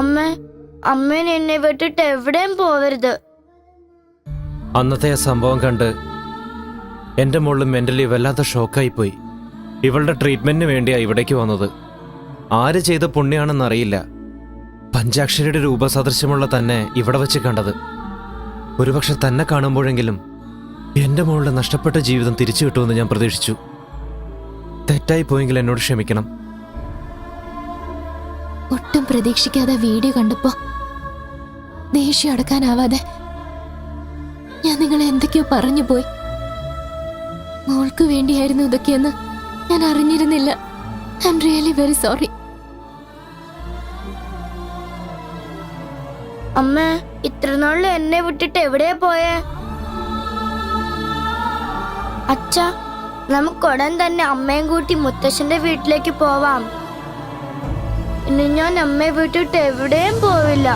അമ്മ എന്നെ വിട്ടിട്ട് എവിടെയും പോവരുത്. അന്നത്തെ ആ സംഭവം കണ്ട് എൻ്റെ മോള് മെന്റലി വല്ലാത്ത ഷോക്കായിപ്പോയി. ഇവളുടെ ട്രീറ്റ്മെന്റിന് വേണ്ടിയാ ഇവിടേക്ക് വന്നത്. ആര് ചെയ്ത പുണ്യാണെന്നറിയില്ല. പഞ്ചാക്ഷരിയുടെ രൂപസദൃശ്യമുള്ള തന്നെ ഇവിടെ വെച്ച് കണ്ടത്. ഒരുപക്ഷെ തന്നെ കാണുമ്പോഴെങ്കിലും എൻ്റെ മോളുടെ നഷ്ടപ്പെട്ട ജീവിതം തിരിച്ചു കിട്ടുമെന്ന് ഞാൻ പ്രതീക്ഷിച്ചു. തെറ്റായി പോയെങ്കിൽ എന്നോട് ക്ഷമിക്കണം. ഒട്ടും പ്രതീക്ഷിക്കാതെ വീഡിയോ കണ്ടപ്പോ ദേഷ്യം അടക്കാനാവാതെ ഞാൻ നിങ്ങളെ എന്തൊക്കെയോ പറഞ്ഞു പോയി. മോൾക്ക് വേണ്ടിയായിരുന്നു ഇതൊക്കെയെന്ന് ഞാൻ അറിഞ്ഞിരുന്നില്ല. I am really very sorry. അമ്മ ഇത്രനാളിൽ എന്നെ വിട്ടിട്ട് എവിടെയാ പോയേ? അച്ഛാ, നമുക്ക് ഉടൻ തന്നെ അമ്മയും കൂട്ടി മുത്തശ്ശന്റെ വീട്ടിലേക്ക് പോവാം. ഇനി ഞാൻ അമ്മയെ വിട്ടിട്ട് എവിടെയും പോവില്ല.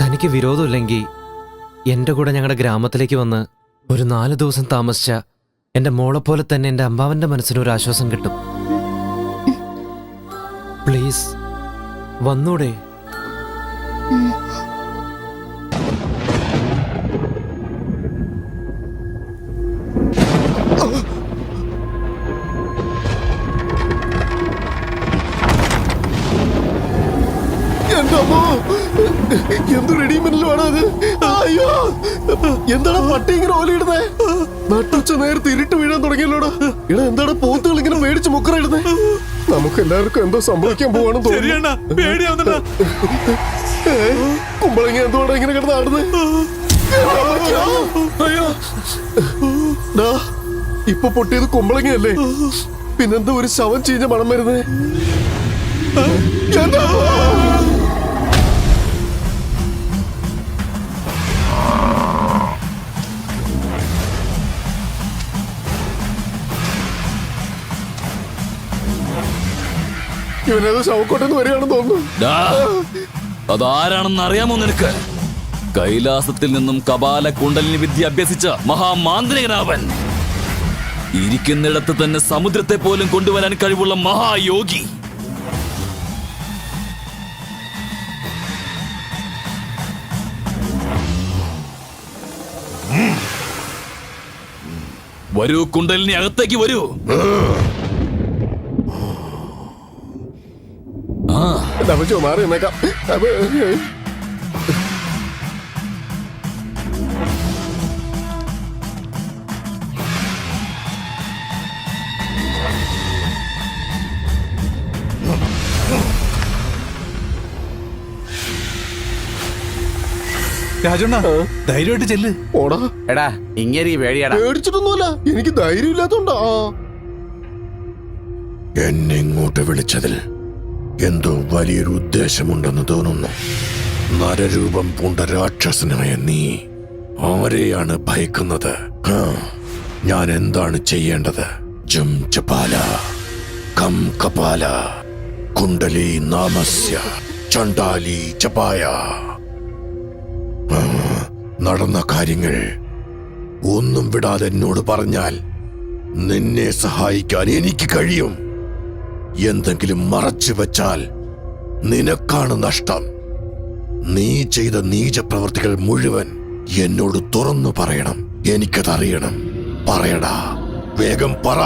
തനിക്ക് വിരോധമില്ലെങ്കിൽ എൻ്റെ കൂടെ ഞങ്ങളുടെ ഗ്രാമത്തിലേക്ക് വന്ന് ഒരു 4 ദിവസം താമസിച്ച എൻ്റെ മോളെപ്പോലെ തന്നെ എൻ്റെ അമ്മാവൻ്റെ മനസ്സിനൊരു ആശ്വാസം കിട്ടും. പ്ലീസ് വന്നൂടെ? എന്ത് റെഡിമെന്റിലാണ് അത്? അയ്യോ, എന്താണ് പട്ടി ഇങ്ങനെ ഓലയിടുന്നേ? നട്ടുച്ച നേരത്തെ ഇരുട്ട് വീഴാൻ തുടങ്ങിയല്ലോടാ. ഇവിടെ എന്താണ് പോത്തുകൾ ഇങ്ങനെ പേടിച്ച് മുക്കറിടുന്നേ? നമുക്ക് എല്ലാവർക്കും എന്തോ സംഭവിക്കാൻ പോവാണെന്ന് തോന്നുന്നു. കുമ്പളങ്ങ എന്തുകൊണ്ടാ ഇങ്ങനെ കിടന്ന് ആടുന്നേ? ഇപ്പൊ പൊട്ടിയത് കുമ്പളങ്ങയല്ലേ? പിന്നെന്താ ഒരു ശവം ചീഞ്ഞ മണം വരുന്നേ? ഇവനേതോ ശവക്കോട്ടെന്ന് വരികയാണെന്ന് തോന്നുന്നു. അതാരാണെന്ന് അറിയാമോ നിനക്ക്? കൈലാസത്തിൽ നിന്നും കപാല കുണ്ടലിനി വിദ്യ അഭ്യസിച്ച മഹാമാന്ത്രികനാവൻ. ഇരിക്കുന്നിടത്ത് തന്നെ സമുദ്രത്തെ പോലും കൊണ്ടുവരാൻ കഴിവുള്ള മഹായോഗി. വരൂ കുണ്ടലിനി, അകത്തേക്ക് വരൂ. മാറി എന്നേക്കാം. രാജണ്ണ, ധൈര്യമായിട്ട് ചെല്ല്. ഓടാ. എടാ, ഇങ്ങനെ പേടിയാടാ. പേടിച്ചിട്ടൊന്നുമല്ല, എനിക്ക് ധൈര്യം ഇല്ലാത്തോണ്ടാ. എന്നെ ഇങ്ങോട്ട് വിളിച്ചതിൽ എന്തോ വലിയൊരു ഉദ്ദേശമുണ്ടെന്ന് തോന്നുന്നു. നരരൂപം പൂണ്ട രാക്ഷസനായ നീ ആരെയാണ് ഭയക്കുന്നത്? ഞാൻ എന്താണ് ചെയ്യേണ്ടത്? ജം ചപാല കം കപാല കുണ്ടലി നാമസ്യ ചണ്ഡാലി ചപായ. നടന്ന കാര്യങ്ങൾ ഒന്നും വിടാതെ എന്നോട് പറഞ്ഞാൽ നിന്നെ സഹായിക്കാൻ എനിക്ക് കഴിയും. എന്തെങ്കിലും മറച്ചു വെച്ചാൽ നിനക്കാണ് നഷ്ടം. നീ ചെയ്ത നീചപ്രവൃത്തികൾ മുഴുവൻ എന്നോട് തുറന്നു പറയണം. എനിക്കതറിയണം. പറയടാ, വേഗം പറ.